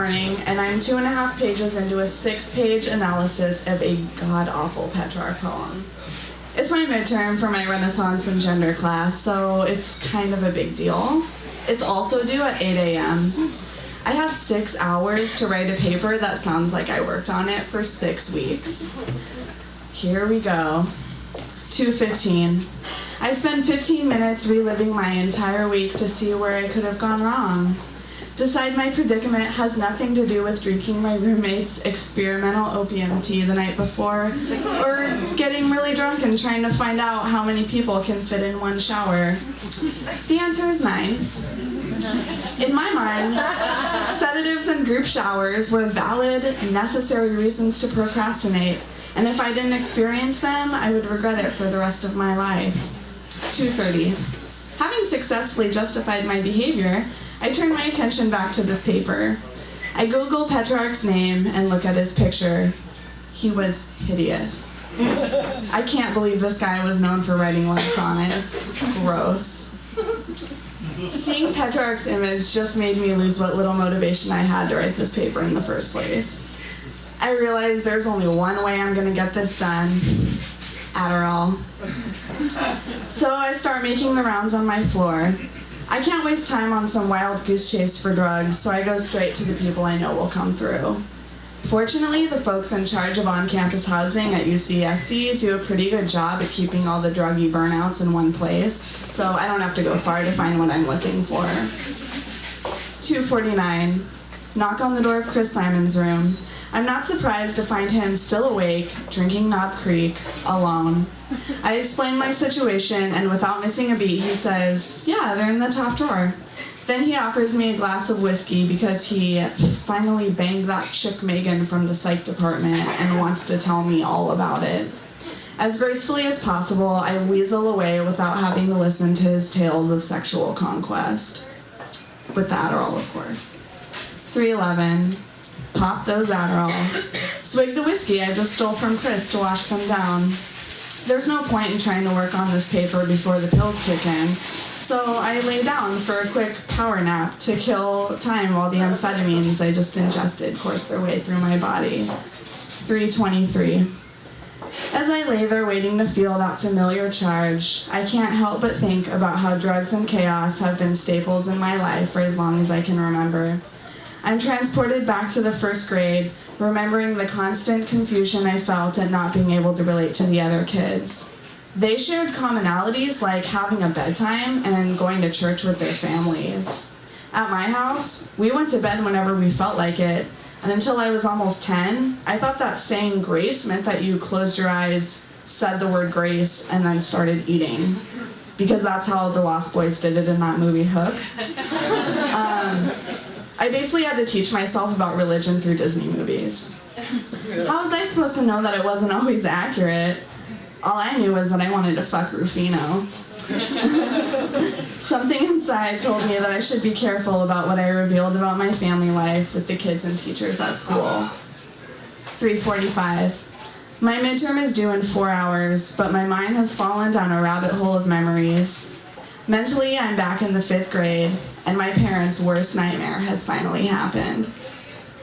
morning, and I'm 2.5 pages into a 6-page analysis of a god-awful Petrarch poem. It's my midterm for my Renaissance and gender class, so it's kind of a big deal. It's also due at 8 a.m. I have 6 hours to write a paper that sounds like I worked on it for 6 weeks. Here we go. 2:15. I spend 15 minutes reliving my entire week to see where I could have gone wrong. Decide my predicament has nothing to do with drinking my roommate's experimental opium tea the night before, or getting really drunk and trying to find out how many people can fit in one shower. The answer is 9. In my mind, sedatives and group showers were valid, necessary reasons to procrastinate, and if I didn't experience them, I would regret it for the rest of my life. 2:30. Having successfully justified my behavior, I turn my attention back to this paper. I Google Petrarch's name and look at his picture. He was hideous. I can't believe this guy was known for writing love sonnets. It's gross. Seeing Petrarch's image just made me lose what little motivation I had to write this paper in the first place. I realized there's only one way I'm gonna get this done. Adderall. So I start making the rounds on my floor. I can't waste time on some wild goose chase for drugs, so I go straight to the people I know will come through. Fortunately, the folks in charge of on-campus housing at UCSC do a pretty good job at keeping all the druggy burnouts in one place, so I don't have to go far to find what I'm looking for. 2:49. Knock on the door of Chris Simon's room. I'm not surprised to find him still awake, drinking Knob Creek, alone. I explain my situation, and without missing a beat, he says, "Yeah, they're in the top drawer." Then he offers me a glass of whiskey because he finally banged that chick Megan from the psych department and wants to tell me all about it. As gracefully as possible, I weasel away without having to listen to his tales of sexual conquest. With the Adderall, of course. 3:11. Pop those Adderall. Swig the whiskey I just stole from Chris to wash them down. There's no point in trying to work on this paper before the pills kick in, so I lay down for a quick power nap to kill time while the amphetamines I just ingested course their way through my body. 3:23. As I lay there waiting to feel that familiar charge, I can't help but think about how drugs and chaos have been staples in my life for as long as I can remember. I'm transported back to the first grade, remembering the constant confusion I felt at not being able to relate to the other kids. They shared commonalities like having a bedtime and going to church with their families. At my house, we went to bed whenever we felt like it, and until I was almost 10, I thought that saying grace meant that you closed your eyes, said the word grace, and then started eating. Because that's how the Lost Boys did it in that movie Hook. I basically had to teach myself about religion through Disney movies. How was I supposed to know that it wasn't always accurate? All I knew was that I wanted to fuck Rufino. Something inside told me that I should be careful about what I revealed about my family life with the kids and teachers at school. 3:45. My midterm is due in 4 hours, but my mind has fallen down a rabbit hole of memories. Mentally, I'm back in the 5th grade, and my parents' worst nightmare has finally happened.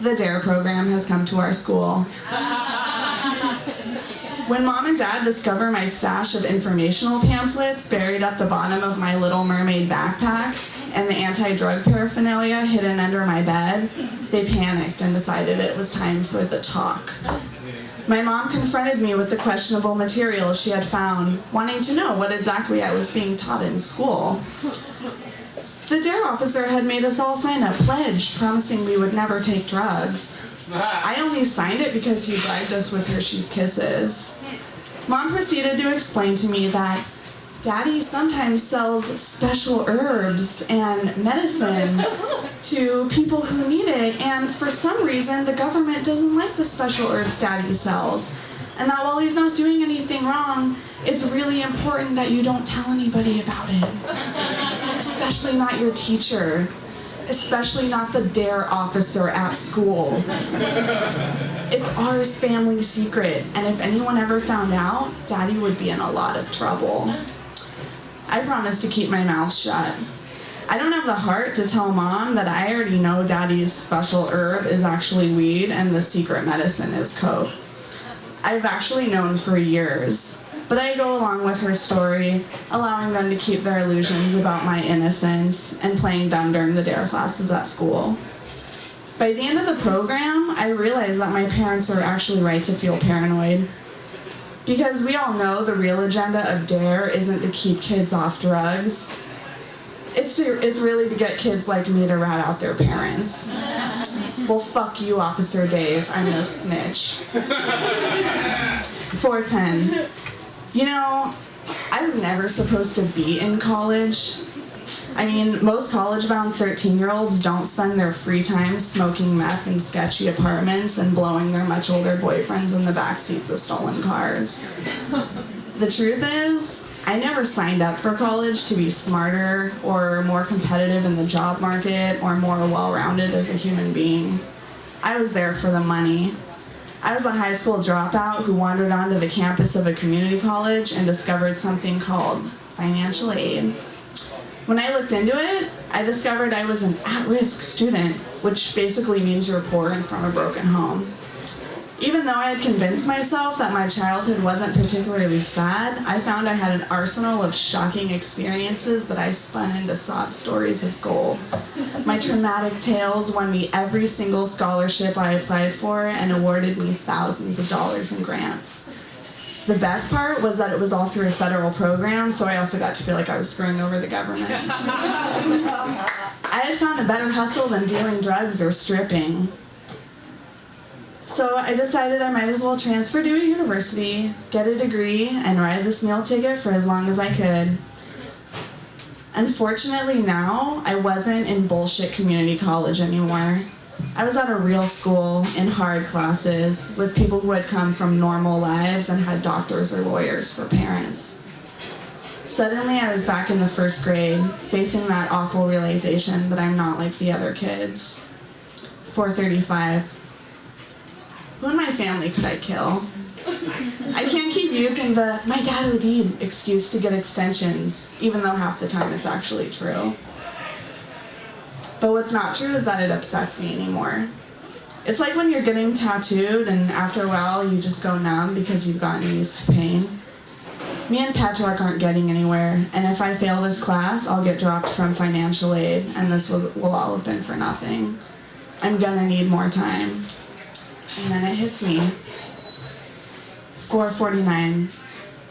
The DARE program has come to our school. When Mom and Dad discover my stash of informational pamphlets buried at the bottom of my Little Mermaid backpack and the anti-drug paraphernalia hidden under my bed, they panicked and decided it was time for the talk. My mom confronted me with the questionable material she had found, wanting to know what exactly I was being taught in school. The DARE officer had made us all sign a pledge promising we would never take drugs. I only signed it because he bribed us with Hershey's Kisses. Mom proceeded to explain to me that Daddy sometimes sells special herbs and medicine to people who need it, and for some reason the government doesn't like the special herbs Daddy sells, and that while he's not doing anything wrong, it's really important that you don't tell anybody about it. Especially not your teacher. Especially not the DARE officer at school. It's our family secret, and if anyone ever found out, Daddy would be in a lot of trouble. I promised to keep my mouth shut. I don't have the heart to tell mom that I already know daddy's special herb is actually weed and the secret medicine is coke. I've actually known for years, but I go along with her story, allowing them to keep their illusions about my innocence and playing dumb during the dare classes at school. By the end of the program, I realized that my parents are actually right to feel paranoid. Because we all know the real agenda of DARE isn't to keep kids off drugs. It's really to get kids like me to rat out their parents. Well, fuck you, Officer Dave. I'm no snitch. 410. You know, I was never supposed to be in college. I mean, most college-bound 13-year-olds don't spend their free time smoking meth in sketchy apartments and blowing their much older boyfriends in the back seats of stolen cars. The truth is, I never signed up for college to be smarter or more competitive in the job market or more well-rounded as a human being. I was there for the money. I was a high school dropout who wandered onto the campus of a community college and discovered something called financial aid. When I looked into it, I discovered I was an at-risk student, which basically means you're poor and from a broken home. Even though I had convinced myself that my childhood wasn't particularly sad, I found I had an arsenal of shocking experiences that I spun into sob stories of gold. My traumatic tales won me every single scholarship I applied for and awarded me thousands of dollars in grants. The best part was that it was all through a federal program, so I also got to feel like I was screwing over the government. I had found a better hustle than dealing drugs or stripping. So I decided I might as well transfer to a university, get a degree, and ride this meal ticket for as long as I could. Unfortunately now, I wasn't in bullshit community college anymore. I was at a real school in hard classes with people who had come from normal lives and had doctors or lawyers for parents. Suddenly I was back in the first grade, facing that awful realization that I'm not like the other kids. 435. Who in my family could I kill? I can't keep using the "my dad OD'd" excuse to get extensions, even though half the time it's actually true. But what's not true is that it upsets me anymore. It's like when you're getting tattooed and after a while you just go numb because you've gotten used to pain. Me and Petrarch aren't getting anywhere, and if I fail this class, I'll get dropped from financial aid, and this will all have been for nothing. I'm gonna need more time. And then it hits me. 449.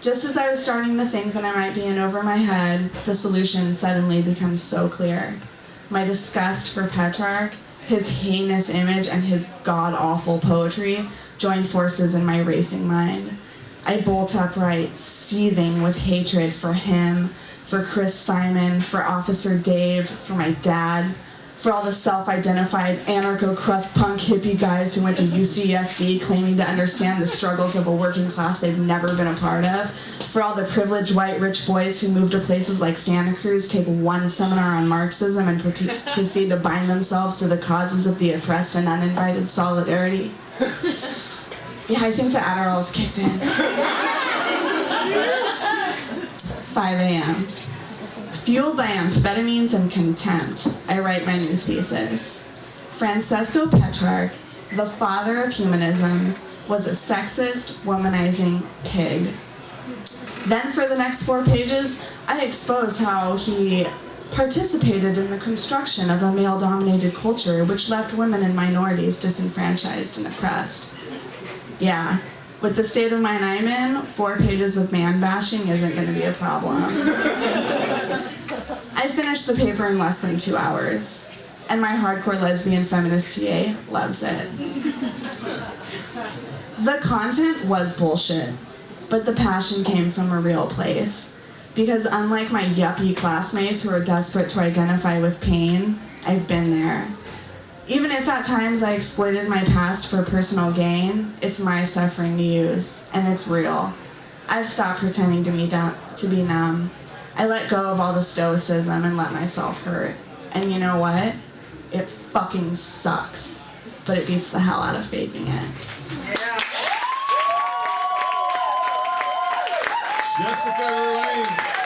Just as I was starting to think that I might be in over my head, the solution suddenly becomes so clear. My disgust for Petrarch, his heinous image, and his god-awful poetry join forces in my racing mind. I bolt upright, seething with hatred for him, for Chris Simon, for Officer Dave, for my dad, for all the self-identified anarcho-crust punk hippie guys who went to UCSC claiming to understand the struggles of a working class they've never been a part of, for all the privileged white rich boys who moved to places like Santa Cruz, take one seminar on Marxism, and proceed to bind themselves to the causes of the oppressed and uninvited solidarity. Yeah, I think the Adderall's kicked in. 5 a.m. Fueled by amphetamines and contempt, I write my new thesis. Francesco Petrarch, the father of humanism, was a sexist, womanizing pig. Then for the next 4 pages, I expose how he participated in the construction of a male-dominated culture which left women and minorities disenfranchised and oppressed. Yeah, with the state of mind I'm in, 4 pages of man-bashing isn't going to be a problem. I finished the paper in less than 2 hours, and my hardcore lesbian feminist TA loves it. The content was bullshit, but the passion came from a real place. Because unlike my yuppie classmates who are desperate to identify with pain, I've been there. Even if at times I exploited my past for personal gain, it's my suffering to use, and it's real. I've stopped pretending to be numb. I let go of all the stoicism and let myself hurt. And you know what? It fucking sucks, but it beats the hell out of faking it. Yeah. Jessica Ruane.